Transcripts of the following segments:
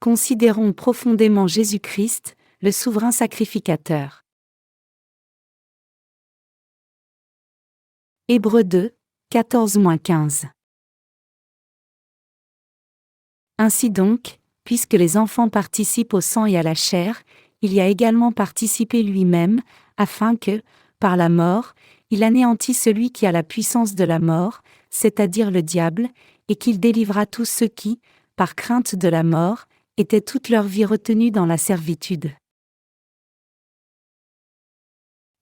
Considérons profondément Jésus-Christ, le souverain sacrificateur. Hébreux 2, 14-15. Ainsi donc, puisque les enfants participent au sang et à la chair, il y a également participé lui-même, afin que, par la mort, il anéantisse celui qui a la puissance de la mort, c'est-à-dire le diable, et qu'il délivra tous ceux qui, par crainte de la mort, étaient toute leur vie retenus dans la servitude.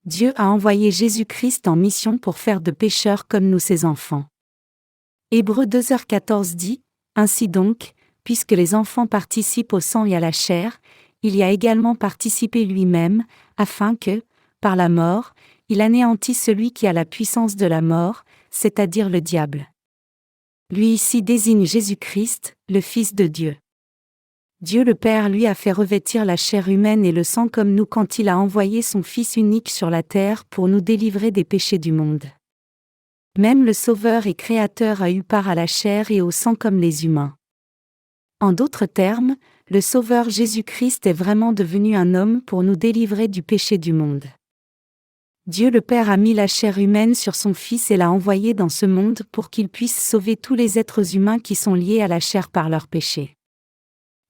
Dieu a envoyé Jésus-Christ en mission pour faire de pécheurs comme nous ses enfants. Hébreux 2h14 dit, « Ainsi donc, puisque les enfants participent au sang et à la chair, il y a également participé lui-même, afin que, par la mort, il anéantisse celui qui a la puissance de la mort, c'est-à-dire le diable. » Lui ici désigne Jésus-Christ, le Fils de Dieu. Dieu le Père lui a fait revêtir la chair humaine et le sang comme nous quand il a envoyé son Fils unique sur la terre pour nous délivrer des péchés du monde. Même le Sauveur et Créateur a eu part à la chair et au sang comme les humains. En d'autres termes, le Sauveur Jésus-Christ est vraiment devenu un homme pour nous délivrer du péché du monde. Dieu le Père a mis la chair humaine sur son Fils et l'a envoyé dans ce monde pour qu'il puisse sauver tous les êtres humains qui sont liés à la chair par leurs péchés.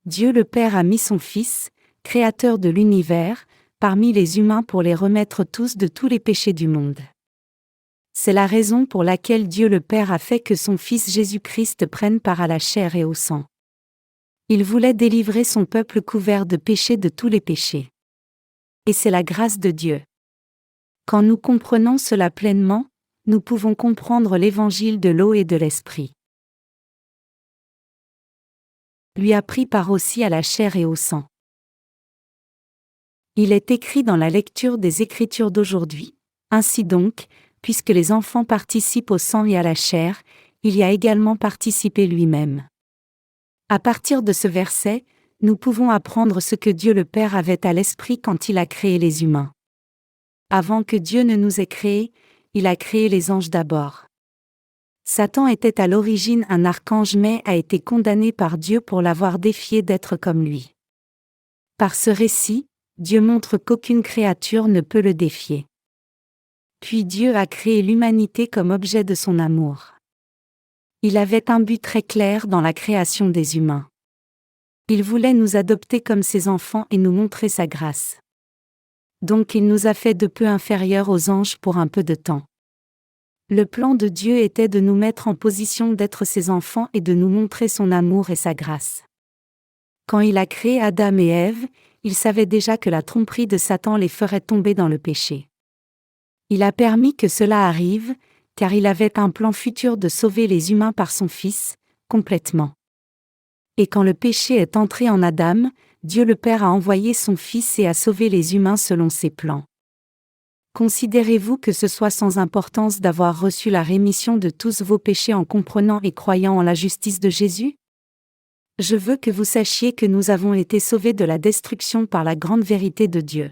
Dieu le Père a mis son Fils, Créateur de l'univers, parmi les humains pour les remettre tous de tous les péchés du monde. C'est la raison pour laquelle Dieu le Père a fait que son Fils Jésus-Christ prenne part à la chair et au sang. Il voulait délivrer son peuple couvert de péchés de tous les péchés. Et c'est la grâce de Dieu. Quand nous comprenons cela pleinement, nous pouvons comprendre l'évangile de l'eau et de l'esprit. Lui a pris part aussi à la chair et au sang. Il est écrit dans la lecture des Écritures d'aujourd'hui, « Ainsi donc, puisque les enfants participent au sang et à la chair, il y a également participé lui-même. » À partir de ce verset, nous pouvons apprendre ce que Dieu le Père avait à l'esprit quand il a créé les humains. Avant que Dieu ne nous ait créés, il a créé les anges d'abord. Satan était à l'origine un archange mais a été condamné par Dieu pour l'avoir défié d'être comme lui. Par ce récit, Dieu montre qu'aucune créature ne peut le défier. Puis Dieu a créé l'humanité comme objet de son amour. Il avait un but très clair dans la création des humains. Il voulait nous adopter comme ses enfants et nous montrer sa grâce. Donc il nous a fait de peu inférieurs aux anges pour un peu de temps. Le plan de Dieu était de nous mettre en position d'être ses enfants et de nous montrer son amour et sa grâce. Quand il a créé Adam et Ève, il savait déjà que la tromperie de Satan les ferait tomber dans le péché. Il a permis que cela arrive, car il avait un plan futur de sauver les humains par son Fils, complètement. Et quand le péché est entré en Adam, Dieu le Père a envoyé son Fils et a sauvé les humains selon ses plans. Considérez-vous que ce soit sans importance d'avoir reçu la rémission de tous vos péchés en comprenant et croyant en la justice de Jésus? Je veux que vous sachiez que nous avons été sauvés de la destruction par la grande vérité de Dieu.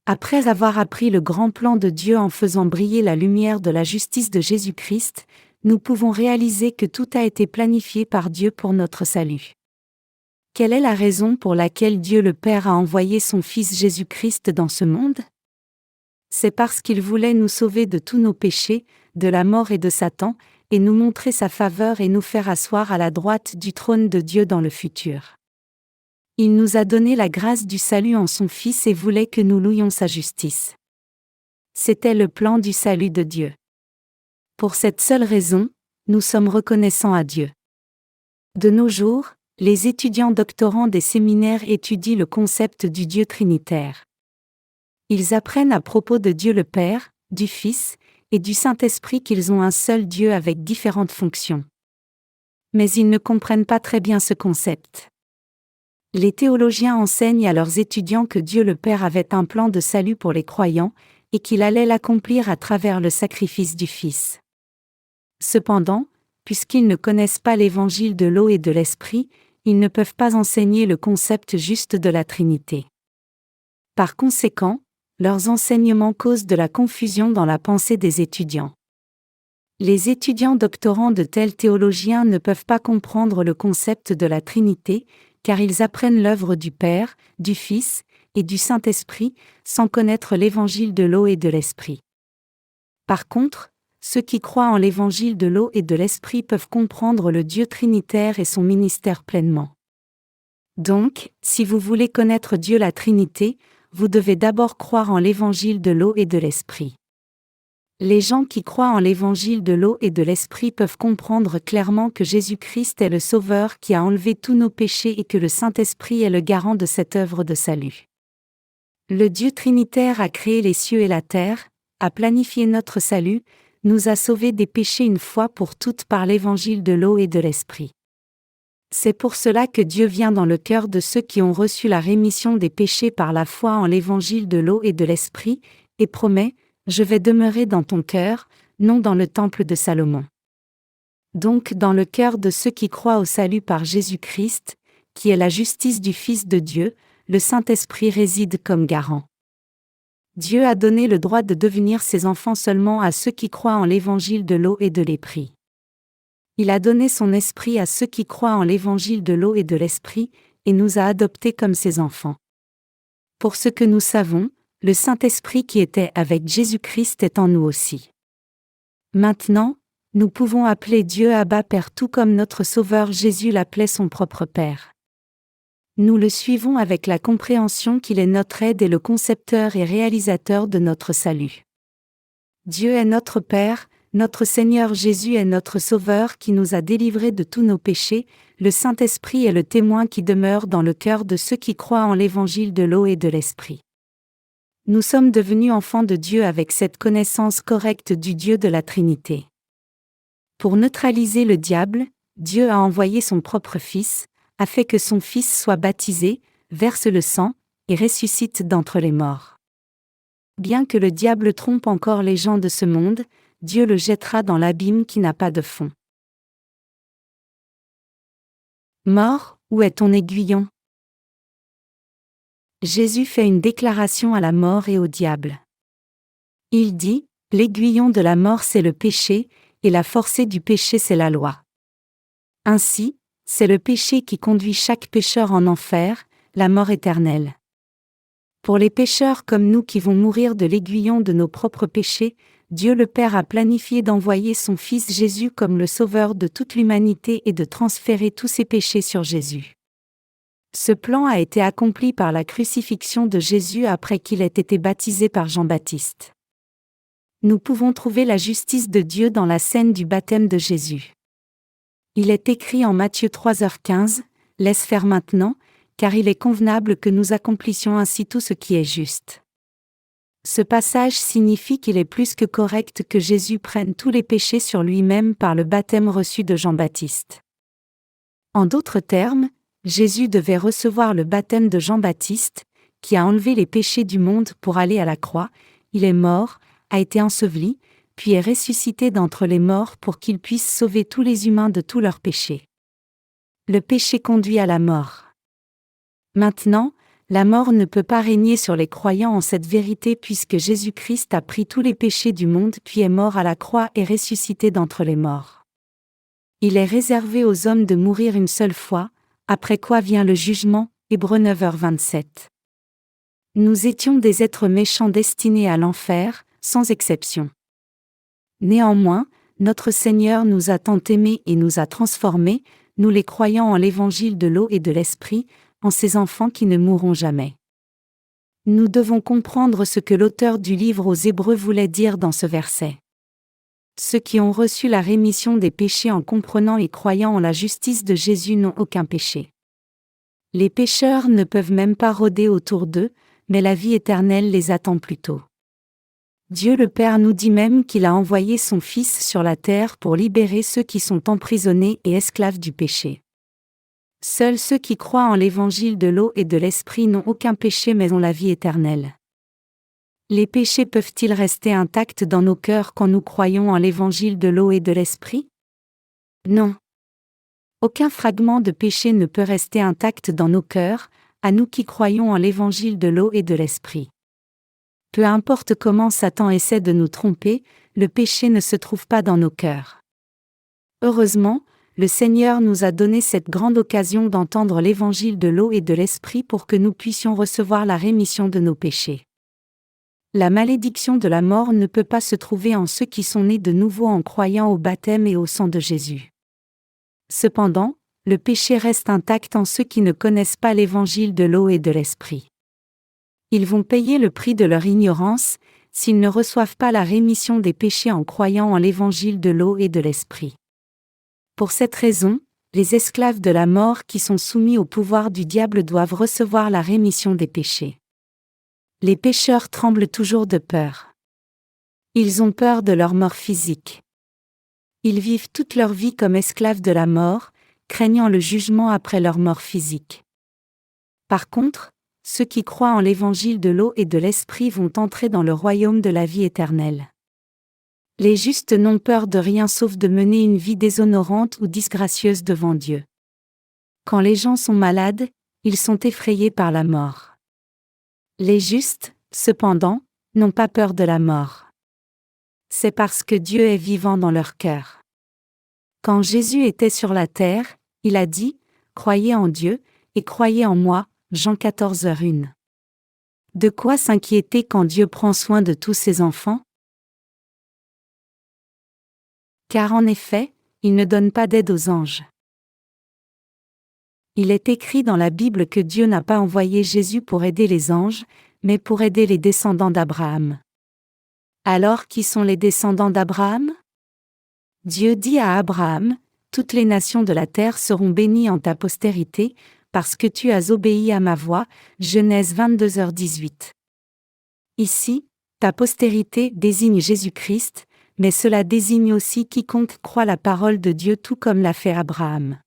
Après avoir appris le grand plan de Dieu en faisant briller la lumière de la justice de Jésus-Christ, nous pouvons réaliser que tout a été planifié par Dieu pour notre salut. Quelle est la raison pour laquelle Dieu le Père a envoyé son Fils Jésus-Christ dans ce monde? C'est parce qu'il voulait nous sauver de tous nos péchés, de la mort et de Satan, et nous montrer sa faveur et nous faire asseoir à la droite du trône de Dieu dans le futur. Il nous a donné la grâce du salut en son Fils et voulait que nous louions sa justice. C'était le plan du salut de Dieu. Pour cette seule raison, nous sommes reconnaissants à Dieu. De nos jours, les étudiants doctorants des séminaires étudient le concept du Dieu trinitaire. Ils apprennent à propos de Dieu le Père, du Fils, et du Saint-Esprit qu'ils ont un seul Dieu avec différentes fonctions. Mais ils ne comprennent pas très bien ce concept. Les théologiens enseignent à leurs étudiants que Dieu le Père avait un plan de salut pour les croyants, et qu'il allait l'accomplir à travers le sacrifice du Fils. Cependant, puisqu'ils ne connaissent pas l'évangile de l'eau et de l'esprit, ils ne peuvent pas enseigner le concept juste de la Trinité. Par conséquent, leurs enseignements causent de la confusion dans la pensée des étudiants. Les étudiants doctorants de tels théologiens ne peuvent pas comprendre le concept de la Trinité, car ils apprennent l'œuvre du Père, du Fils et du Saint-Esprit, sans connaître l'évangile de l'eau et de l'Esprit. Par contre, ceux qui croient en l'évangile de l'eau et de l'Esprit peuvent comprendre le Dieu trinitaire et son ministère pleinement. Donc, si vous voulez connaître Dieu la Trinité, vous devez d'abord croire en l'évangile de l'eau et de l'Esprit. Les gens qui croient en l'évangile de l'eau et de l'Esprit peuvent comprendre clairement que Jésus-Christ est le Sauveur qui a enlevé tous nos péchés et que le Saint-Esprit est le garant de cette œuvre de salut. Le Dieu trinitaire a créé les cieux et la terre, a planifié notre salut, nous a sauvés des péchés une fois pour toutes par l'évangile de l'eau et de l'Esprit. C'est pour cela que Dieu vient dans le cœur de ceux qui ont reçu la rémission des péchés par la foi en l'évangile de l'eau et de l'Esprit, et promet « Je vais demeurer dans ton cœur, non dans le temple de Salomon ». Donc dans le cœur de ceux qui croient au salut par Jésus-Christ, qui est la justice du Fils de Dieu, le Saint-Esprit réside comme garant. Dieu a donné le droit de devenir ses enfants seulement à ceux qui croient en l'évangile de l'eau et de l'Esprit. Il a donné son esprit à ceux qui croient en l'évangile de l'eau et de l'Esprit, et nous a adoptés comme ses enfants. Pour ce que nous savons, le Saint-Esprit qui était avec Jésus-Christ est en nous aussi. Maintenant, nous pouvons appeler Dieu Abba Père tout comme notre Sauveur Jésus l'appelait son propre Père. Nous le suivons avec la compréhension qu'il est notre aide et le concepteur et réalisateur de notre salut. Dieu est notre Père, notre Seigneur Jésus est notre Sauveur qui nous a délivrés de tous nos péchés, le Saint-Esprit est le témoin qui demeure dans le cœur de ceux qui croient en l'évangile de l'eau et de l'Esprit. Nous sommes devenus enfants de Dieu avec cette connaissance correcte du Dieu de la Trinité. Pour neutraliser le diable, Dieu a envoyé son propre Fils, a fait que son Fils soit baptisé, verse le sang, et ressuscite d'entre les morts. Bien que le diable trompe encore les gens de ce monde, Dieu le jettera dans l'abîme qui n'a pas de fond. Mort, où est ton aiguillon ? Jésus fait une déclaration à la mort et au diable. Il dit, « L'aiguillon de la mort c'est le péché, et la forcée du péché c'est la loi. » Ainsi, c'est le péché qui conduit chaque pécheur en enfer, la mort éternelle. Pour les pécheurs comme nous qui vont mourir de l'aiguillon de nos propres péchés, Dieu le Père a planifié d'envoyer son Fils Jésus comme le Sauveur de toute l'humanité et de transférer tous ses péchés sur Jésus. Ce plan a été accompli par la crucifixion de Jésus après qu'il ait été baptisé par Jean-Baptiste. Nous pouvons trouver la justice de Dieu dans la scène du baptême de Jésus. Il est écrit en Matthieu 3h15, « Laisse faire maintenant, car il est convenable que nous accomplissions ainsi tout ce qui est juste. » Ce passage signifie qu'il est plus que correct que Jésus prenne tous les péchés sur lui-même par le baptême reçu de Jean-Baptiste. En d'autres termes, Jésus devait recevoir le baptême de Jean-Baptiste, qui a enlevé les péchés du monde pour aller à la croix, il est mort, a été enseveli, puis est ressuscité d'entre les morts pour qu'il puisse sauver tous les humains de tous leurs péchés. Le péché conduit à la mort. Maintenant, la mort ne peut pas régner sur les croyants en cette vérité puisque Jésus-Christ a pris tous les péchés du monde puis est mort à la croix et ressuscité d'entre les morts. Il est réservé aux hommes de mourir une seule fois, après quoi vient le jugement, Hébreux 9h27. Nous étions des êtres méchants destinés à l'enfer, sans exception. Néanmoins, notre Seigneur nous a tant aimés et nous a transformés, nous les croyants en l'évangile de l'eau et de l'Esprit, en ces enfants qui ne mourront jamais. Nous devons comprendre ce que l'auteur du livre aux Hébreux voulait dire dans ce verset. Ceux qui ont reçu la rémission des péchés en comprenant et croyant en la justice de Jésus n'ont aucun péché. Les pécheurs ne peuvent même pas rôder autour d'eux, mais la vie éternelle les attend plutôt. Dieu le Père nous dit même qu'il a envoyé son Fils sur la terre pour libérer ceux qui sont emprisonnés et esclaves du péché. Seuls ceux qui croient en l'évangile de l'eau et de l'Esprit n'ont aucun péché mais ont la vie éternelle. Les péchés peuvent-ils rester intacts dans nos cœurs quand nous croyons en l'évangile de l'eau et de l'Esprit ? Non. Aucun fragment de péché ne peut rester intact dans nos cœurs, à nous qui croyons en l'évangile de l'eau et de l'Esprit. Peu importe comment Satan essaie de nous tromper, le péché ne se trouve pas dans nos cœurs. Heureusement, le Seigneur nous a donné cette grande occasion d'entendre l'évangile de l'eau et de l'esprit pour que nous puissions recevoir la rémission de nos péchés. La malédiction de la mort ne peut pas se trouver en ceux qui sont nés de nouveau en croyant au baptême et au sang de Jésus. Cependant, le péché reste intact en ceux qui ne connaissent pas l'évangile de l'eau et de l'esprit. Ils vont payer le prix de leur ignorance, s'ils ne reçoivent pas la rémission des péchés en croyant en l'évangile de l'eau et de l'esprit. Pour cette raison, les esclaves de la mort qui sont soumis au pouvoir du diable doivent recevoir la rémission des péchés. Les pécheurs tremblent toujours de peur. Ils ont peur de leur mort physique. Ils vivent toute leur vie comme esclaves de la mort, craignant le jugement après leur mort physique. Par contre, ceux qui croient en l'évangile de l'eau et de l'esprit vont entrer dans le royaume de la vie éternelle. Les justes n'ont peur de rien sauf de mener une vie déshonorante ou disgracieuse devant Dieu. Quand les gens sont malades, ils sont effrayés par la mort. Les justes, cependant, n'ont pas peur de la mort. C'est parce que Dieu est vivant dans leur cœur. Quand Jésus était sur la terre, il a dit « Croyez en Dieu, et croyez en moi » Jean 14h1. De quoi s'inquiéter quand Dieu prend soin de tous ses enfants? Car en effet, il ne donne pas d'aide aux anges. Il est écrit dans la Bible que Dieu n'a pas envoyé Jésus pour aider les anges, mais pour aider les descendants d'Abraham. Alors qui sont les descendants d'Abraham? Dieu dit à Abraham, « Toutes les nations de la terre seront bénies en ta postérité, parce que tu as obéi à ma voix. » Genèse 22h18. Ici, ta postérité désigne Jésus-Christ, mais cela désigne aussi quiconque croit la parole de Dieu tout comme l'a fait Abraham.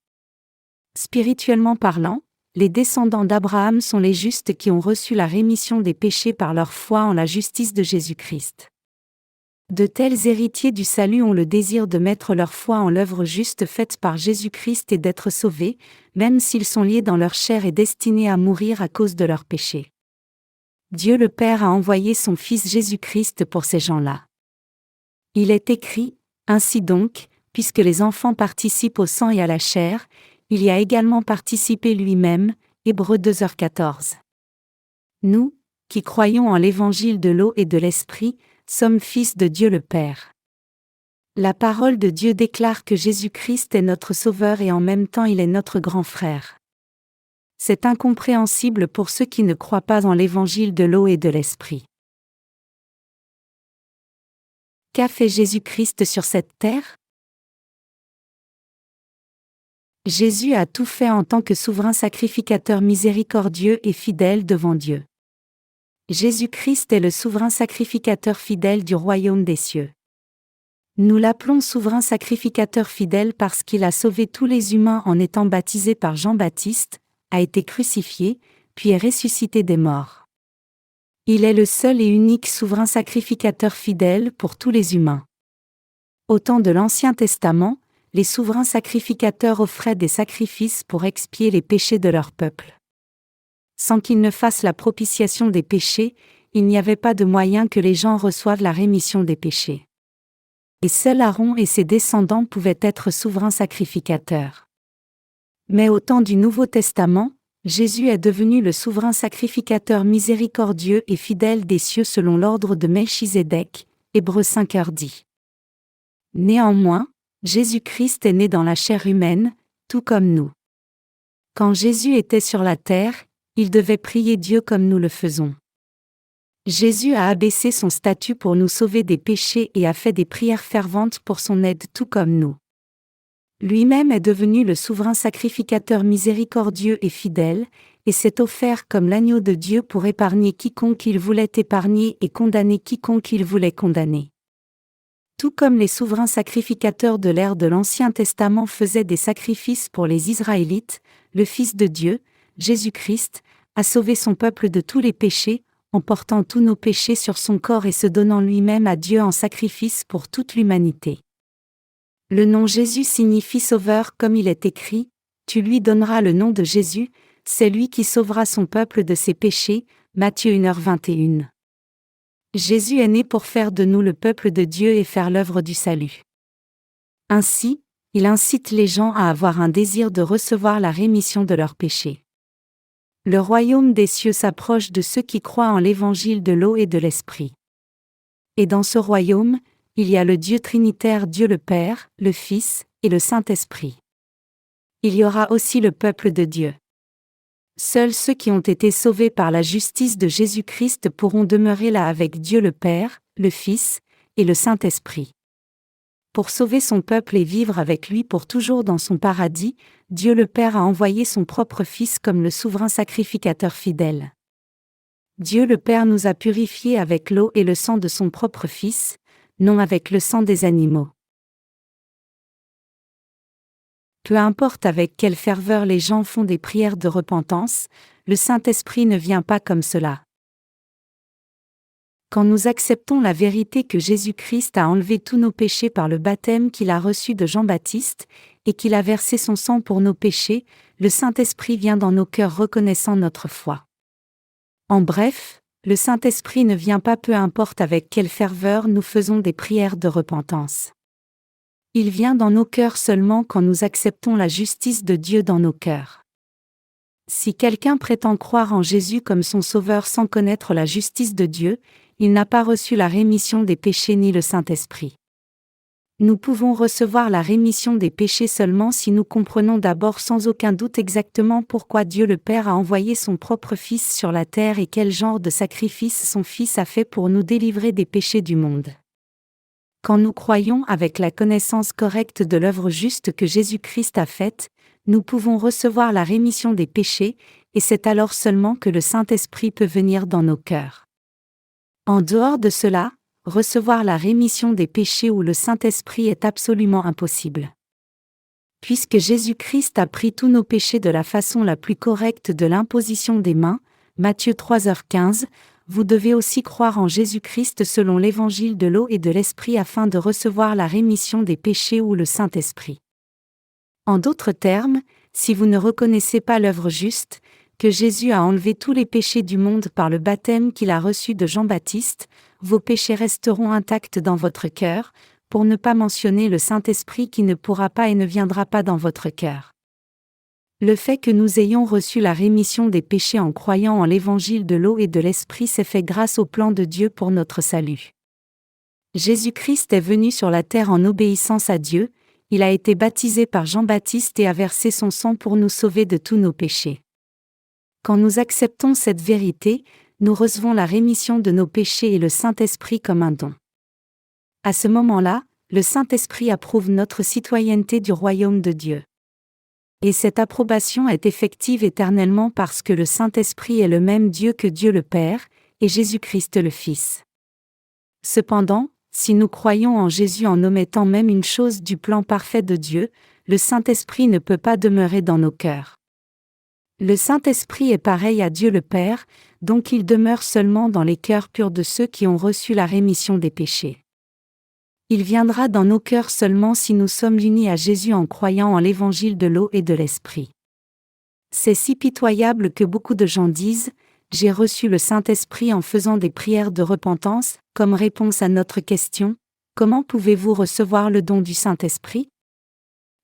Spirituellement parlant, les descendants d'Abraham sont les justes qui ont reçu la rémission des péchés par leur foi en la justice de Jésus-Christ. De tels héritiers du salut ont le désir de mettre leur foi en l'œuvre juste faite par Jésus-Christ et d'être sauvés, même s'ils sont liés dans leur chair et destinés à mourir à cause de leurs péchés. Dieu le Père a envoyé son Fils Jésus-Christ pour ces gens-là. Il est écrit, « Ainsi donc, puisque les enfants participent au sang et à la chair, il y a également participé lui-même. » Hébreux 2h14. Nous, qui croyons en l'évangile de l'eau et de l'esprit, sommes fils de Dieu le Père. La parole de Dieu déclare que Jésus-Christ est notre Sauveur et en même temps il est notre grand frère. C'est incompréhensible pour ceux qui ne croient pas en l'évangile de l'eau et de l'esprit. Qu'a fait Jésus-Christ sur cette terre? Jésus a tout fait en tant que souverain sacrificateur miséricordieux et fidèle devant Dieu. Jésus-Christ est le souverain sacrificateur fidèle du royaume des cieux. Nous l'appelons souverain sacrificateur fidèle parce qu'il a sauvé tous les humains en étant baptisé par Jean-Baptiste, a été crucifié, puis est ressuscité des morts. Il est le seul et unique souverain sacrificateur fidèle pour tous les humains. Au temps de l'Ancien Testament, les souverains sacrificateurs offraient des sacrifices pour expier les péchés de leur peuple. Sans qu'ils ne fassent la propitiation des péchés, il n'y avait pas de moyen que les gens reçoivent la rémission des péchés. Et seul Aaron et ses descendants pouvaient être souverains sacrificateurs. Mais au temps du Nouveau Testament, Jésus est devenu le souverain sacrificateur miséricordieux et fidèle des cieux selon l'ordre de Melchizedek, Hébreux 5h dit. Néanmoins, Jésus-Christ est né dans la chair humaine, tout comme nous. Quand Jésus était sur la terre, il devait prier Dieu comme nous le faisons. Jésus a abaissé son statut pour nous sauver des péchés et a fait des prières ferventes pour son aide tout comme nous. Lui-même est devenu le souverain sacrificateur miséricordieux et fidèle, et s'est offert comme l'agneau de Dieu pour épargner quiconque il voulait épargner et condamner quiconque il voulait condamner. Tout comme les souverains sacrificateurs de l'ère de l'Ancien Testament faisaient des sacrifices pour les Israélites, le Fils de Dieu, Jésus-Christ, a sauvé son peuple de tous les péchés, en portant tous nos péchés sur son corps et se donnant lui-même à Dieu en sacrifice pour toute l'humanité. Le nom Jésus signifie sauveur comme il est écrit, « Tu lui donneras le nom de Jésus, c'est lui qui sauvera son peuple de ses péchés » Matthieu 1h21. Jésus est né pour faire de nous le peuple de Dieu et faire l'œuvre du salut. Ainsi, Il incite les gens à avoir un désir de recevoir la rémission de leurs péchés. Le royaume des cieux s'approche de ceux qui croient en l'évangile de l'eau et de l'esprit. Et dans ce royaume, il y a le Dieu trinitaire, Dieu le Père, le Fils et le Saint-Esprit. Il y aura aussi le peuple de Dieu. Seuls ceux qui ont été sauvés par la justice de Jésus-Christ pourront demeurer là avec Dieu le Père, le Fils et le Saint-Esprit. Pour sauver son peuple et vivre avec lui pour toujours dans son paradis, Dieu le Père a envoyé son propre Fils comme le souverain sacrificateur fidèle. Dieu le Père nous a purifiés avec l'eau et le sang de son propre Fils, non avec le sang des animaux. Peu importe avec quelle ferveur les gens font des prières de repentance, le Saint-Esprit ne vient pas comme cela. Quand nous acceptons la vérité que Jésus-Christ a enlevé tous nos péchés par le baptême qu'il a reçu de Jean-Baptiste, et qu'il a versé son sang pour nos péchés, le Saint-Esprit vient dans nos cœurs reconnaissant notre foi. En bref, le Saint-Esprit ne vient pas peu importe avec quelle ferveur nous faisons des prières de repentance. Il vient dans nos cœurs seulement quand nous acceptons la justice de Dieu dans nos cœurs. Si quelqu'un prétend croire en Jésus comme son Sauveur sans connaître la justice de Dieu, il n'a pas reçu la rémission des péchés ni le Saint-Esprit. Nous pouvons recevoir la rémission des péchés seulement si nous comprenons d'abord sans aucun doute exactement pourquoi Dieu le Père a envoyé son propre Fils sur la terre et quel genre de sacrifice son Fils a fait pour nous délivrer des péchés du monde. Quand nous croyons avec la connaissance correcte de l'œuvre juste que Jésus-Christ a faite, nous pouvons recevoir la rémission des péchés, et c'est alors seulement que le Saint-Esprit peut venir dans nos cœurs. En dehors de cela, recevoir la rémission des péchés ou le Saint-Esprit est absolument impossible. Puisque Jésus-Christ a pris tous nos péchés de la façon la plus correcte de l'imposition des mains, Matthieu 3h15, vous devez aussi croire en Jésus-Christ selon l'évangile de l'eau et de l'esprit afin de recevoir la rémission des péchés ou le Saint-Esprit. En d'autres termes, si vous ne reconnaissez pas l'œuvre juste, que Jésus a enlevé tous les péchés du monde par le baptême qu'il a reçu de Jean-Baptiste, vos péchés resteront intacts dans votre cœur, pour ne pas mentionner le Saint-Esprit qui ne pourra pas et ne viendra pas dans votre cœur. Le fait que nous ayons reçu la rémission des péchés en croyant en l'évangile de l'eau et de l'esprit s'est fait grâce au plan de Dieu pour notre salut. Jésus-Christ est venu sur la terre en obéissance à Dieu, il a été baptisé par Jean-Baptiste et a versé son sang pour nous sauver de tous nos péchés. Quand nous acceptons cette vérité, nous recevons la rémission de nos péchés et le Saint-Esprit comme un don. À ce moment-là, le Saint-Esprit approuve notre citoyenneté du royaume de Dieu. Et cette approbation est effective éternellement parce que le Saint-Esprit est le même Dieu que Dieu le Père, et Jésus-Christ le Fils. Cependant, si nous croyons en Jésus en omettant même une chose du plan parfait de Dieu, le Saint-Esprit ne peut pas demeurer dans nos cœurs. Le Saint-Esprit est pareil à Dieu le Père, donc il demeure seulement dans les cœurs purs de ceux qui ont reçu la rémission des péchés. Il viendra dans nos cœurs seulement si nous sommes unis à Jésus en croyant en l'évangile de l'eau et de l'esprit. C'est si pitoyable que beaucoup de gens disent « J'ai reçu le Saint-Esprit en faisant des prières de repentance », comme réponse à notre question « Comment pouvez-vous recevoir le don du Saint-Esprit ?»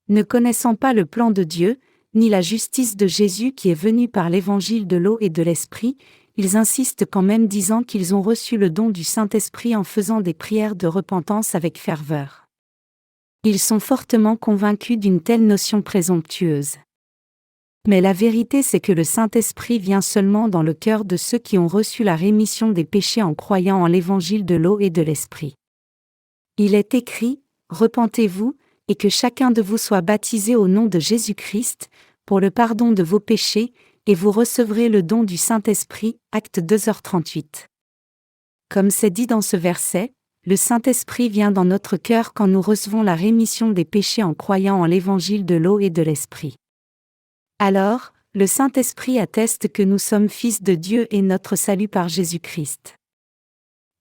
Ne connaissant pas le plan de Dieu, ni la justice de Jésus qui est venu par l'évangile de l'eau et de l'esprit, ils insistent quand même disant qu'ils ont reçu le don du Saint-Esprit en faisant des prières de repentance avec ferveur. Ils sont fortement convaincus d'une telle notion présomptueuse. Mais la vérité c'est que le Saint-Esprit vient seulement dans le cœur de ceux qui ont reçu la rémission des péchés en croyant en l'évangile de l'eau et de l'esprit. Il est écrit « Repentez-vous, et que chacun de vous soit baptisé au nom de Jésus-Christ, pour le pardon de vos péchés, et vous recevrez le don du Saint-Esprit. » Acte 2h38. Comme c'est dit dans ce verset, le Saint-Esprit vient dans notre cœur quand nous recevons la rémission des péchés en croyant en l'évangile de l'eau et de l'esprit. Alors, le Saint-Esprit atteste que nous sommes fils de Dieu et notre salut par Jésus-Christ.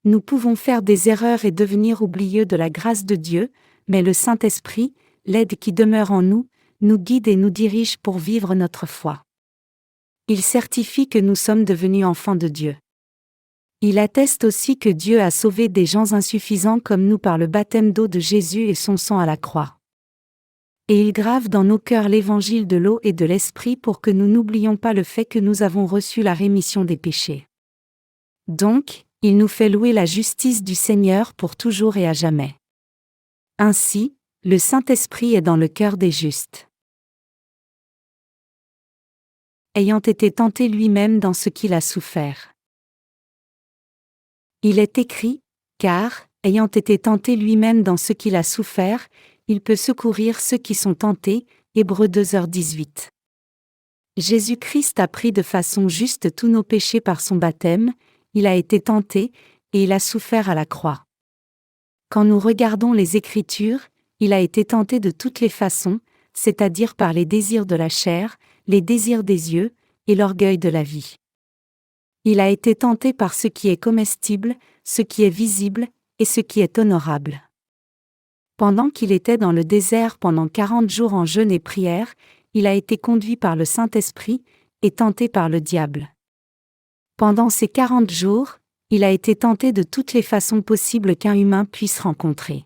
Nous pouvons faire des erreurs et devenir oublieux de la grâce de Dieu, mais le Saint-Esprit, l'aide qui demeure en nous, nous guide et nous dirige pour vivre notre foi. Il certifie que nous sommes devenus enfants de Dieu. Il atteste aussi que Dieu a sauvé des gens insuffisants comme nous par le baptême d'eau de Jésus et son sang à la croix. Et il grave dans nos cœurs l'évangile de l'eau et de l'esprit pour que nous n'oublions pas le fait que nous avons reçu la rémission des péchés. Donc, il nous fait louer la justice du Seigneur pour toujours et à jamais. Ainsi, le Saint-Esprit est dans le cœur des justes. Ayant été tenté lui-même dans ce qu'il a souffert. Il est écrit, car, ayant été tenté lui-même dans ce qu'il a souffert, il peut secourir ceux qui sont tentés, Hébreux 2h18. Jésus-Christ a pris de façon juste tous nos péchés par son baptême, il a été tenté, et il a souffert à la croix. Quand nous regardons les Écritures, il a été tenté de toutes les façons, c'est-à-dire par les désirs de la chair, les désirs des yeux, et l'orgueil de la vie. Il a été tenté par ce qui est comestible, ce qui est visible, et ce qui est honorable. Pendant qu'il était dans le désert pendant 40 jours en jeûne et prière, il a été conduit par le Saint-Esprit, et tenté par le diable. Pendant ces 40 jours, il a été tenté de toutes les façons possibles qu'un humain puisse rencontrer.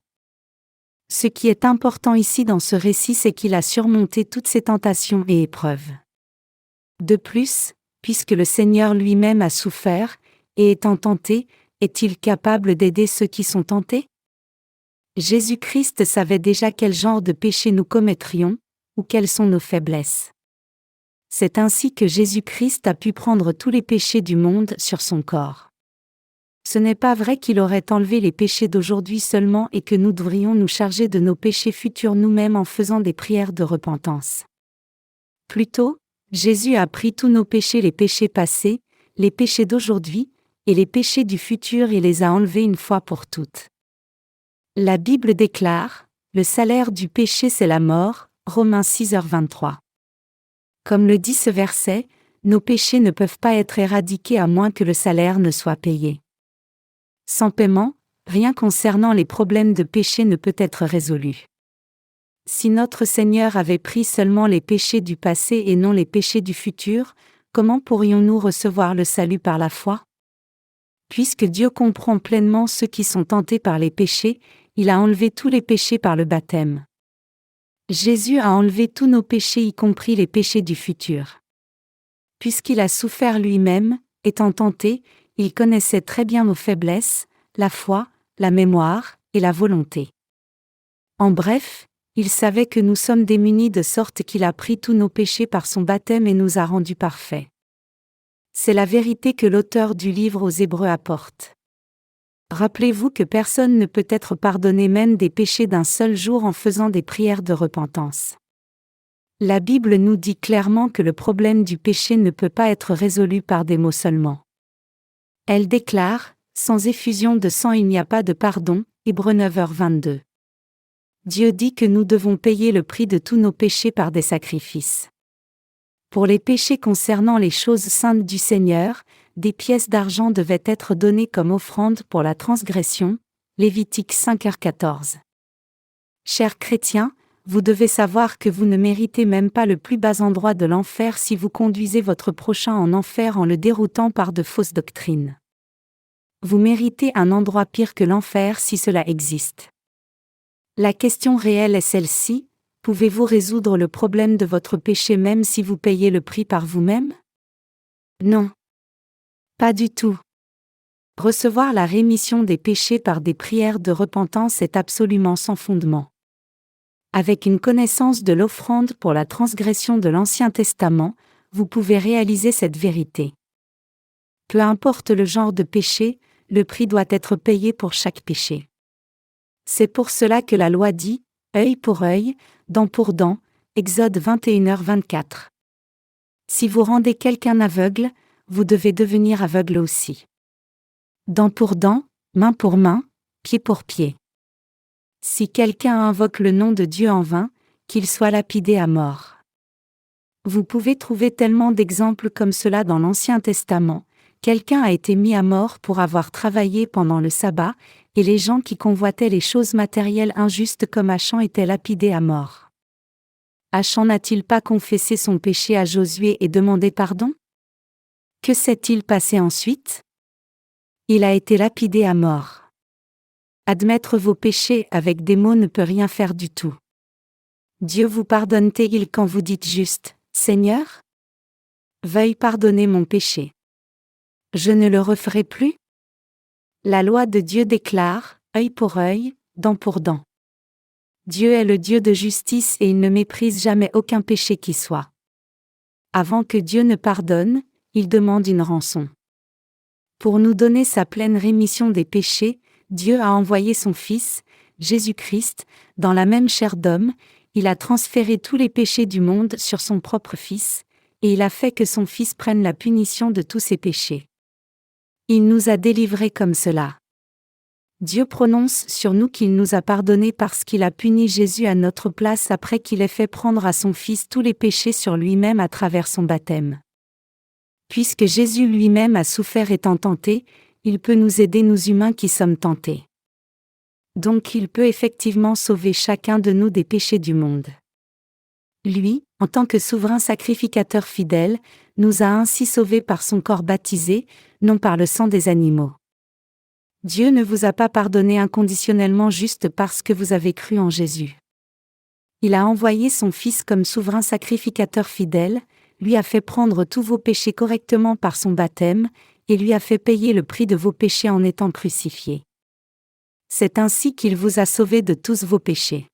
Ce qui est important ici dans ce récit, c'est qu'il a surmonté toutes ces tentations et épreuves. De plus, puisque le Seigneur lui-même a souffert, et étant tenté, est-il capable d'aider ceux qui sont tentés? Jésus-Christ savait déjà quel genre de péché nous commettrions, ou quelles sont nos faiblesses. C'est ainsi que Jésus-Christ a pu prendre tous les péchés du monde sur son corps. Ce n'est pas vrai qu'il aurait enlevé les péchés d'aujourd'hui seulement et que nous devrions nous charger de nos péchés futurs nous-mêmes en faisant des prières de repentance. Plutôt, Jésus a pris tous nos péchés, les péchés passés, les péchés d'aujourd'hui, et les péchés du futur et les a enlevés une fois pour toutes. La Bible déclare, « Le salaire du péché c'est la mort » Romains 6h23. Comme le dit ce verset, nos péchés ne peuvent pas être éradiqués à moins que le salaire ne soit payé. Sans paiement, rien concernant les problèmes de péché ne peut être résolu. Si notre Seigneur avait pris seulement les péchés du passé et non les péchés du futur, comment pourrions-nous recevoir le salut par la foi? Puisque Dieu comprend pleinement ceux qui sont tentés par les péchés, il a enlevé tous les péchés par le baptême. Jésus a enlevé tous nos péchés, y compris les péchés du futur. Puisqu'il a souffert lui-même, étant tenté, il connaissait très bien nos faiblesses, la foi, la mémoire et la volonté. En bref, il savait que nous sommes démunis de sorte qu'il a pris tous nos péchés par son baptême et nous a rendus parfaits. C'est la vérité que l'auteur du livre aux Hébreux apporte. Rappelez-vous que personne ne peut être pardonné même des péchés d'un seul jour en faisant des prières de repentance. La Bible nous dit clairement que le problème du péché ne peut pas être résolu par des mots seulement. Elle déclare, « Sans effusion de sang il n'y a pas de pardon » Hébreux 9h22. Dieu dit que nous devons payer le prix de tous nos péchés par des sacrifices. Pour les péchés concernant les choses saintes du Seigneur, des pièces d'argent devaient être données comme offrande pour la transgression, Lévitique 5h14. Chers chrétiens, vous devez savoir que vous ne méritez même pas le plus bas endroit de l'enfer si vous conduisez votre prochain en enfer en le déroutant par de fausses doctrines. Vous méritez un endroit pire que l'enfer si cela existe. La question réelle est celle-ci, pouvez-vous résoudre le problème de votre péché même si vous payez le prix par vous-même? Non. Pas du tout. Recevoir la rémission des péchés par des prières de repentance est absolument sans fondement. Avec une connaissance de l'offrande pour la transgression de l'Ancien Testament, vous pouvez réaliser cette vérité. Peu importe le genre de péché, le prix doit être payé pour chaque péché. C'est pour cela que la loi dit « œil pour œil, dent pour dent » Exode 21h24. Si vous rendez quelqu'un aveugle, vous devez devenir aveugle aussi. Dent pour dent, main pour main, pied pour pied. Si quelqu'un invoque le nom de Dieu en vain, qu'il soit lapidé à mort. Vous pouvez trouver tellement d'exemples comme cela dans l'Ancien Testament. Quelqu'un a été mis à mort pour avoir travaillé pendant le sabbat, et les gens qui convoitaient les choses matérielles injustes comme Achan étaient lapidés à mort. Achan n'a-t-il pas confessé son péché à Josué et demandé pardon? Que s'est-il passé ensuite? Il a été lapidé à mort. Admettre vos péchés avec des mots ne peut rien faire du tout. Dieu vous pardonne-t-il quand vous dites juste « Seigneur ? Veuille pardonner mon péché. Je ne le referai plus » La loi de Dieu déclare « œil pour œil, dent pour dent ». Dieu est le Dieu de justice et il ne méprise jamais aucun péché qui soit. Avant que Dieu ne pardonne, il demande une rançon. Pour nous donner sa pleine rémission des péchés, Dieu a envoyé son Fils, Jésus-Christ, dans la même chair d'homme, il a transféré tous les péchés du monde sur son propre Fils, et il a fait que son Fils prenne la punition de tous ses péchés. Il nous a délivrés comme cela. Dieu prononce sur nous qu'il nous a pardonnés parce qu'il a puni Jésus à notre place après qu'il ait fait prendre à son Fils tous les péchés sur lui-même à travers son baptême. Puisque Jésus lui-même a souffert étant tenté, il peut nous aider nous humains qui sommes tentés. Donc il peut effectivement sauver chacun de nous des péchés du monde. Lui, en tant que souverain sacrificateur fidèle, nous a ainsi sauvés par son corps baptisé, non par le sang des animaux. Dieu ne vous a pas pardonné inconditionnellement juste parce que vous avez cru en Jésus. Il a envoyé son Fils comme souverain sacrificateur fidèle, lui a fait prendre tous vos péchés correctement par son baptême, et lui a fait payer le prix de vos péchés en étant crucifié. C'est ainsi qu'il vous a sauvés de tous vos péchés.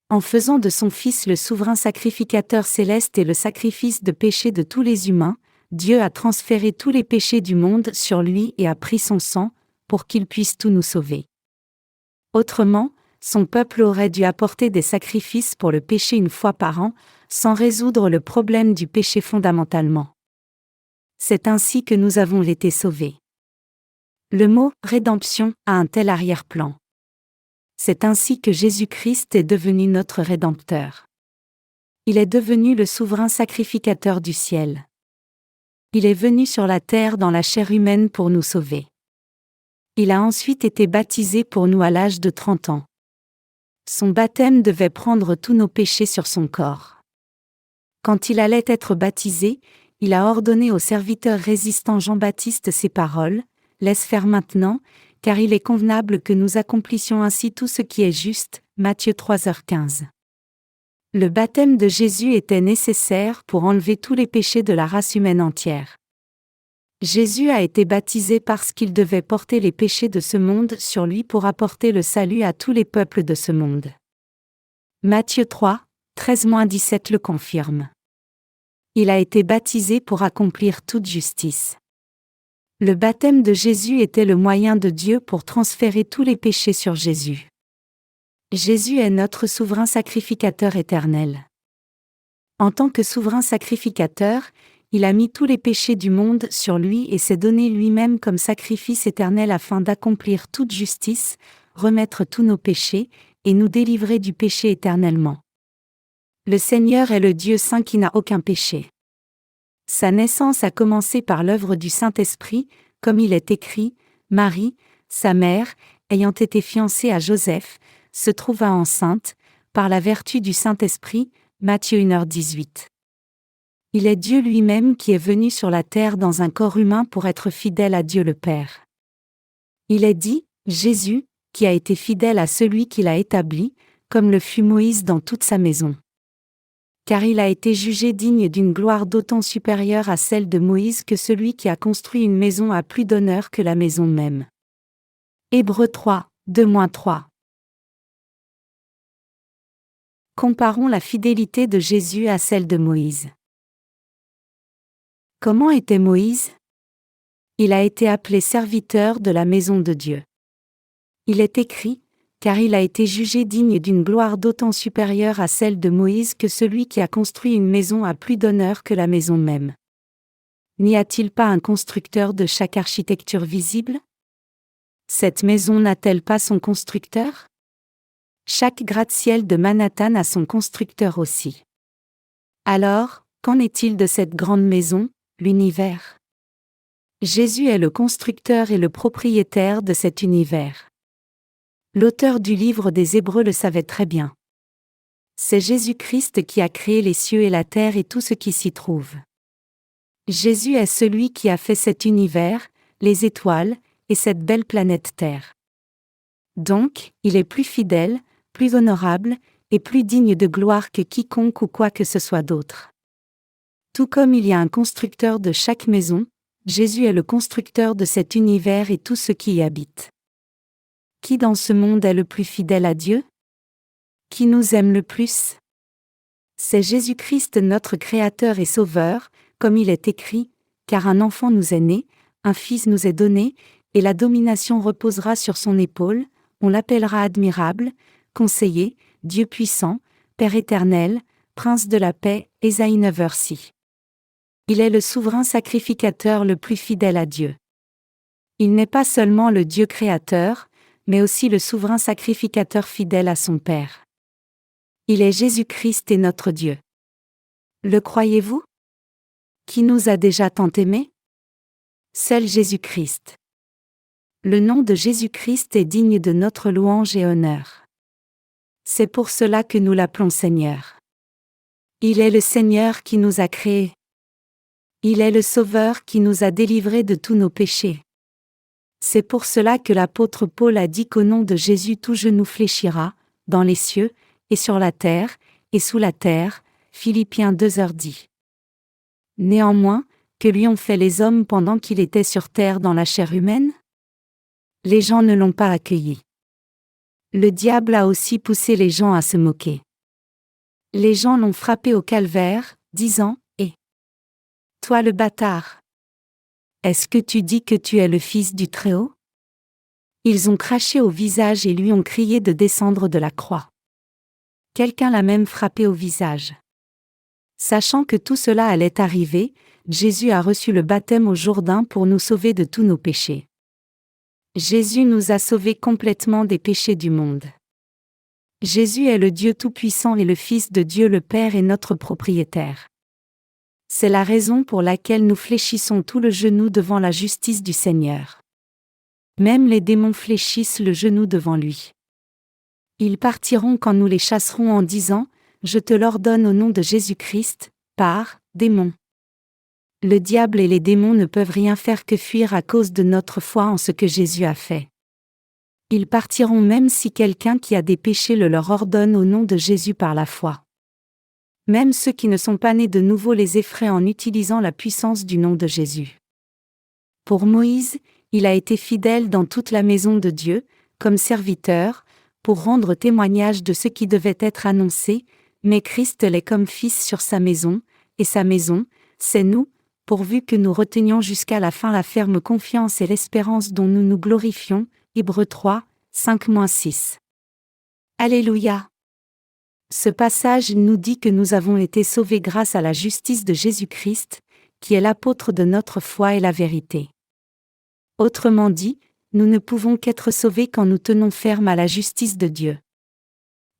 En faisant de son Fils le souverain sacrificateur céleste et le sacrifice de péché de tous les humains, Dieu a transféré tous les péchés du monde sur lui et a pris son sang, pour qu'il puisse tout nous sauver. Autrement, son peuple aurait dû apporter des sacrifices pour le péché une fois par an, sans résoudre le problème du péché fondamentalement. C'est ainsi que nous avons été sauvés. Le mot « rédemption » a un tel arrière-plan. C'est ainsi que Jésus-Christ est devenu notre Rédempteur. Il est devenu le souverain sacrificateur du ciel. Il est venu sur la terre dans la chair humaine pour nous sauver. Il a ensuite été baptisé pour nous à l'âge de 30 ans. Son baptême devait prendre tous nos péchés sur son corps. Quand il allait être baptisé, il a ordonné au serviteur résistant Jean-Baptiste ces paroles : « Laisse faire maintenant, car il est convenable que nous accomplissions ainsi tout ce qui est juste. » Matthieu 3h15. Le baptême de Jésus était nécessaire pour enlever tous les péchés de la race humaine entière. Jésus a été baptisé parce qu'il devait porter les péchés de ce monde sur lui pour apporter le salut à tous les peuples de ce monde. Matthieu 3, 13-17 le confirme. Il a été baptisé pour accomplir toute justice. Le baptême de Jésus était le moyen de Dieu pour transférer tous les péchés sur Jésus. Jésus est notre souverain sacrificateur éternel. En tant que souverain sacrificateur, il a mis tous les péchés du monde sur lui et s'est donné lui-même comme sacrifice éternel afin d'accomplir toute justice, remettre tous nos péchés, et nous délivrer du péché éternellement. Le Seigneur est le Dieu saint qui n'a aucun péché. Sa naissance a commencé par l'œuvre du Saint-Esprit, comme il est écrit, Marie, sa mère, ayant été fiancée à Joseph, se trouva enceinte, par la vertu du Saint-Esprit, Matthieu 1h18. Il est Dieu lui-même qui est venu sur la terre dans un corps humain pour être fidèle à Dieu le Père. Il est dit, Jésus, qui a été fidèle à celui qu'il a établi, comme le fut Moïse dans toute sa maison. Car il a été jugé digne d'une gloire d'autant supérieure à celle de Moïse que celui qui a construit une maison a plus d'honneur que la maison même. Hébreux 3, 2-3. Comparons la fidélité de Jésus à celle de Moïse. Comment était Moïse ? Il a été appelé serviteur de la maison de Dieu. Il est écrit, car il a été jugé digne d'une gloire d'autant supérieure à celle de Moïse que celui qui a construit une maison a plus d'honneur que la maison même. N'y a-t-il pas un constructeur de chaque architecture visible ? Cette maison n'a-t-elle pas son constructeur ? Chaque gratte-ciel de Manhattan a son constructeur aussi. Alors, qu'en est-il de cette grande maison, l'univers ? Jésus est le constructeur et le propriétaire de cet univers. L'auteur du livre des Hébreux le savait très bien. C'est Jésus-Christ qui a créé les cieux et la terre et tout ce qui s'y trouve. Jésus est celui qui a fait cet univers, les étoiles, et cette belle planète Terre. Donc, il est plus fidèle, plus honorable, est plus digne de gloire que quiconque ou quoi que ce soit d'autre. Tout comme il y a un constructeur de chaque maison, Jésus est le constructeur de cet univers et tout ce qui y habite. Qui dans ce monde est le plus fidèle à Dieu? Qui nous aime le plus? C'est Jésus-Christ notre Créateur et Sauveur, comme il est écrit, car un enfant nous est né, un fils nous est donné, et la domination reposera sur son épaule, on l'appellera admirable, conseiller, Dieu puissant, Père éternel, Prince de la paix, Ésaïe 9:6. Il est le souverain sacrificateur le plus fidèle à Dieu. Il n'est pas seulement le Dieu créateur, mais aussi le souverain sacrificateur fidèle à son Père. Il est Jésus-Christ et notre Dieu. Le croyez-vous? Qui nous a déjà tant aimés? Seul Jésus-Christ. Le nom de Jésus-Christ est digne de notre louange et honneur. C'est pour cela que nous l'appelons Seigneur. Il est le Seigneur qui nous a créés. Il est le Sauveur qui nous a délivrés de tous nos péchés. C'est pour cela que l'apôtre Paul a dit qu'au nom de Jésus tout genou fléchira, dans les cieux, et sur la terre, et sous la terre, Philippiens 2:10. Néanmoins, que lui ont fait les hommes pendant qu'il était sur terre dans la chair humaine? Les gens ne l'ont pas accueilli. Le diable a aussi poussé les gens à se moquer. Les gens l'ont frappé au calvaire, disant, toi le bâtard! Est-ce que tu dis que tu es le Fils du Très-Haut? Ils ont craché au visage et lui ont crié de descendre de la croix. Quelqu'un l'a même frappé au visage. Sachant que tout cela allait arriver, Jésus a reçu le baptême au Jourdain pour nous sauver de tous nos péchés. Jésus nous a sauvés complètement des péchés du monde. Jésus est le Dieu Tout-Puissant et le Fils de Dieu le Père et notre propriétaire. C'est la raison pour laquelle nous fléchissons tout le genou devant la justice du Seigneur. Même les démons fléchissent le genou devant lui. Ils partiront quand nous les chasserons en disant, « Je te l'ordonne au nom de Jésus-Christ, pars, démon. » Le diable et les démons ne peuvent rien faire que fuir à cause de notre foi en ce que Jésus a fait. Ils partiront même si quelqu'un qui a des péchés le leur ordonne au nom de Jésus par la foi. Même ceux qui ne sont pas nés de nouveau les effraient en utilisant la puissance du nom de Jésus. Pour Moïse, il a été fidèle dans toute la maison de Dieu, comme serviteur, pour rendre témoignage de ce qui devait être annoncé, mais Christ l'est comme fils sur sa maison, et sa maison, c'est nous, pourvu que nous retenions jusqu'à la fin la ferme confiance et l'espérance dont nous nous glorifions. Hébreux 3, 5-6. Alléluia! Ce passage nous dit que nous avons été sauvés grâce à la justice de Jésus-Christ, qui est l'apôtre de notre foi et la vérité. Autrement dit, nous ne pouvons qu'être sauvés quand nous tenons ferme à la justice de Dieu.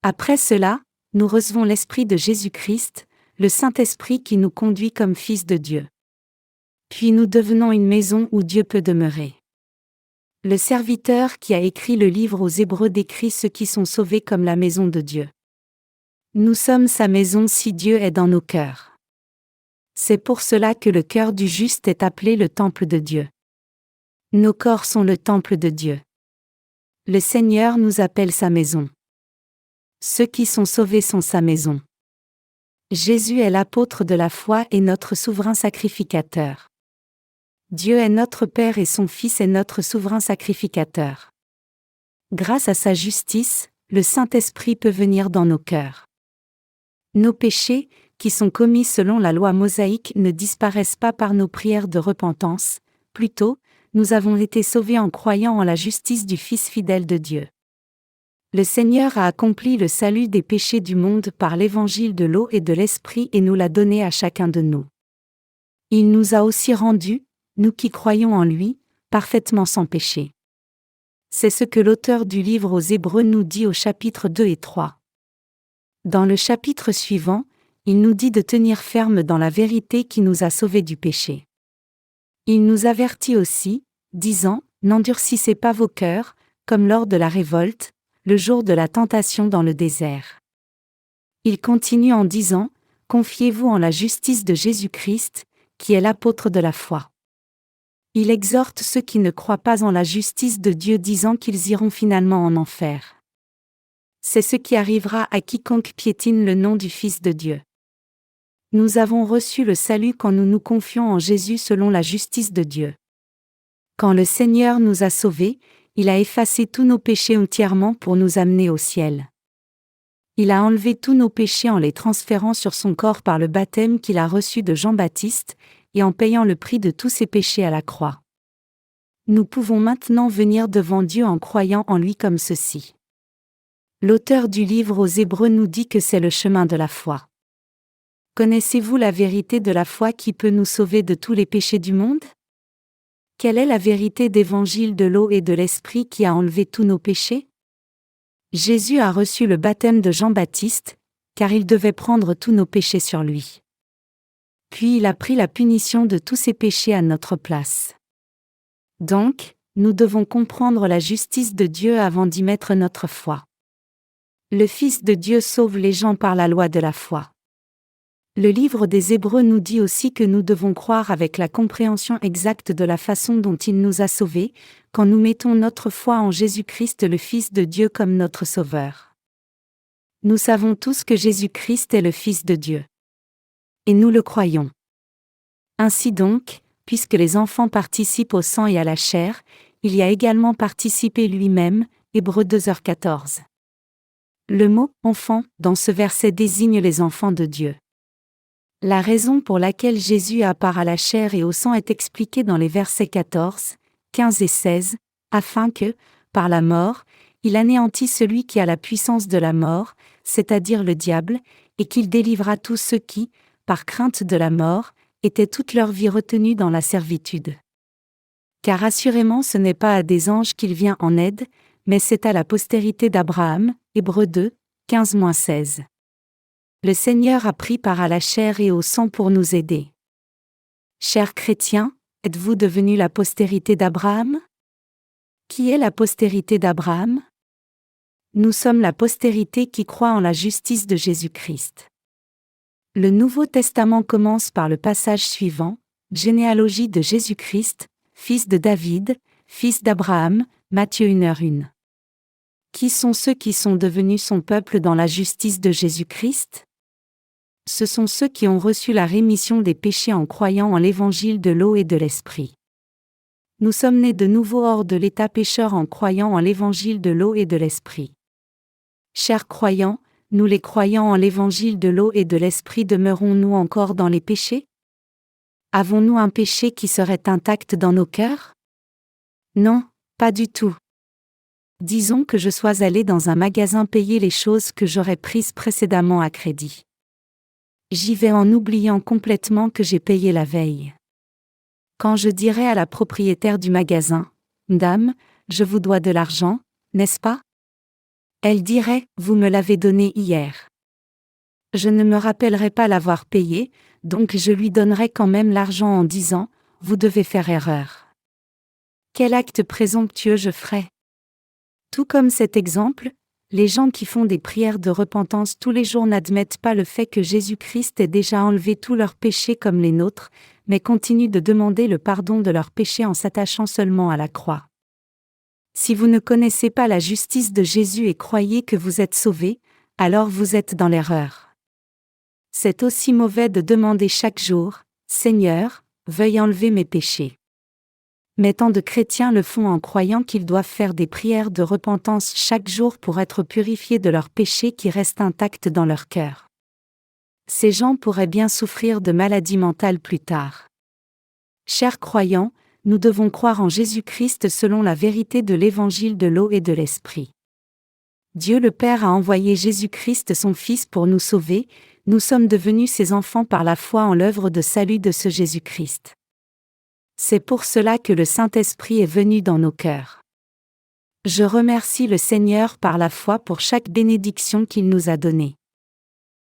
Après cela, nous recevons l'Esprit de Jésus-Christ, le Saint-Esprit qui nous conduit comme fils de Dieu. Puis nous devenons une maison où Dieu peut demeurer. Le serviteur qui a écrit le livre aux Hébreux décrit ceux qui sont sauvés comme la maison de Dieu. Nous sommes sa maison si Dieu est dans nos cœurs. C'est pour cela que le cœur du juste est appelé le temple de Dieu. Nos corps sont le temple de Dieu. Le Seigneur nous appelle sa maison. Ceux qui sont sauvés sont sa maison. Jésus est l'apôtre de la foi et notre souverain sacrificateur. Dieu est notre Père et son Fils est notre souverain sacrificateur. Grâce à sa justice, le Saint-Esprit peut venir dans nos cœurs. Nos péchés, qui sont commis selon la loi mosaïque, ne disparaissent pas par nos prières de repentance, plutôt, nous avons été sauvés en croyant en la justice du Fils fidèle de Dieu. Le Seigneur a accompli le salut des péchés du monde par l'évangile de l'eau et de l'Esprit et nous l'a donné à chacun de nous. Il nous a aussi rendus, nous qui croyons en lui, parfaitement sans péché. C'est ce que l'auteur du livre aux Hébreux nous dit au chapitre 2 et 3. Dans le chapitre suivant, il nous dit de tenir ferme dans la vérité qui nous a sauvés du péché. Il nous avertit aussi, disant, « N'endurcissez pas vos cœurs, comme lors de la révolte, le jour de la tentation dans le désert. » Il continue en disant, « Confiez-vous en la justice de Jésus-Christ, qui est l'apôtre de la foi. » Il exhorte ceux qui ne croient pas en la justice de Dieu disant qu'ils iront finalement en enfer. C'est ce qui arrivera à quiconque piétine le nom du Fils de Dieu. Nous avons reçu le salut quand nous nous confions en Jésus selon la justice de Dieu. Quand le Seigneur nous a sauvés, il a effacé tous nos péchés entièrement pour nous amener au ciel. Il a enlevé tous nos péchés en les transférant sur son corps par le baptême qu'il a reçu de Jean-Baptiste, et en payant le prix de tous ses péchés à la croix. Nous pouvons maintenant venir devant Dieu en croyant en lui comme ceci. L'auteur du livre aux Hébreux nous dit que c'est le chemin de la foi. Connaissez-vous la vérité de la foi qui peut nous sauver de tous les péchés du monde? Quelle est la vérité d'évangile de l'eau et de l'esprit qui a enlevé tous nos péchés? Jésus a reçu le baptême de Jean-Baptiste, car il devait prendre tous nos péchés sur lui. Puis il a pris la punition de tous ses péchés à notre place. Donc, nous devons comprendre la justice de Dieu avant d'y mettre notre foi. Le Fils de Dieu sauve les gens par la loi de la foi. Le livre des Hébreux nous dit aussi que nous devons croire avec la compréhension exacte de la façon dont il nous a sauvés, quand nous mettons notre foi en Jésus-Christ le Fils de Dieu comme notre Sauveur. Nous savons tous que Jésus-Christ est le Fils de Dieu. Et nous le croyons. Ainsi donc, puisque les enfants participent au sang et à la chair, il y a également participé lui-même, Hébreux 2h14. Le mot « enfant » dans ce verset désigne les enfants de Dieu. La raison pour laquelle Jésus a part à la chair et au sang est expliquée dans les versets 14, 15 et 16, afin que, par la mort, il anéantit celui qui a la puissance de la mort, c'est-à-dire le diable, et qu'il délivra tous ceux qui, par crainte de la mort, étaient toute leur vie retenus dans la servitude. Car assurément ce n'est pas à des anges qu'il vient en aide, mais c'est à la postérité d'Abraham, Hébreux 2, 15-16. Le Seigneur a pris part à la chair et au sang pour nous aider. Chers chrétiens, êtes-vous devenus la postérité d'Abraham? Qui est la postérité d'Abraham? Nous sommes la postérité qui croit en la justice de Jésus-Christ. Le Nouveau Testament commence par le passage suivant, généalogie de Jésus-Christ, fils de David, fils d'Abraham, Matthieu 1h1. Qui sont ceux qui sont devenus son peuple dans la justice de Jésus-Christ? Ce sont ceux qui ont reçu la rémission des péchés en croyant en l'évangile de l'eau et de l'esprit. Nous sommes nés de nouveau hors de l'état pécheur en croyant en l'évangile de l'eau et de l'esprit. Chers croyants, nous les croyants en l'évangile de l'eau et de l'esprit demeurons-nous encore dans les péchés? Avons-nous un péché qui serait intact dans nos cœurs? Non, pas du tout. Disons que je sois allé dans un magasin payer les choses que j'aurais prises précédemment à crédit. J'y vais en oubliant complètement que j'ai payé la veille. Quand je dirai à la propriétaire du magasin, « Dame, je vous dois de l'argent, n'est-ce pas ?» Elle dirait, « Vous me l'avez donné hier. » Je ne me rappellerai pas l'avoir payé, donc je lui donnerai quand même l'argent en disant, « Vous devez faire erreur. » Quel acte présomptueux je ferai! Tout comme cet exemple, les gens qui font des prières de repentance tous les jours n'admettent pas le fait que Jésus-Christ ait déjà enlevé tous leurs péchés comme les nôtres, mais continuent de demander le pardon de leurs péchés en s'attachant seulement à la croix. Si vous ne connaissez pas la justice de Jésus et croyez que vous êtes sauvés, alors vous êtes dans l'erreur. C'est aussi mauvais de demander chaque jour, « Seigneur, veuille enlever mes péchés. » Mais tant de chrétiens le font en croyant qu'ils doivent faire des prières de repentance chaque jour pour être purifiés de leurs péchés qui restent intacts dans leur cœur. Ces gens pourraient bien souffrir de maladies mentales plus tard. Chers croyants, nous devons croire en Jésus-Christ selon la vérité de l'évangile de l'eau et de l'esprit. Dieu le Père a envoyé Jésus-Christ son Fils pour nous sauver, nous sommes devenus ses enfants par la foi en l'œuvre de salut de ce Jésus-Christ. C'est pour cela que le Saint-Esprit est venu dans nos cœurs. Je remercie le Seigneur par la foi pour chaque bénédiction qu'il nous a donnée.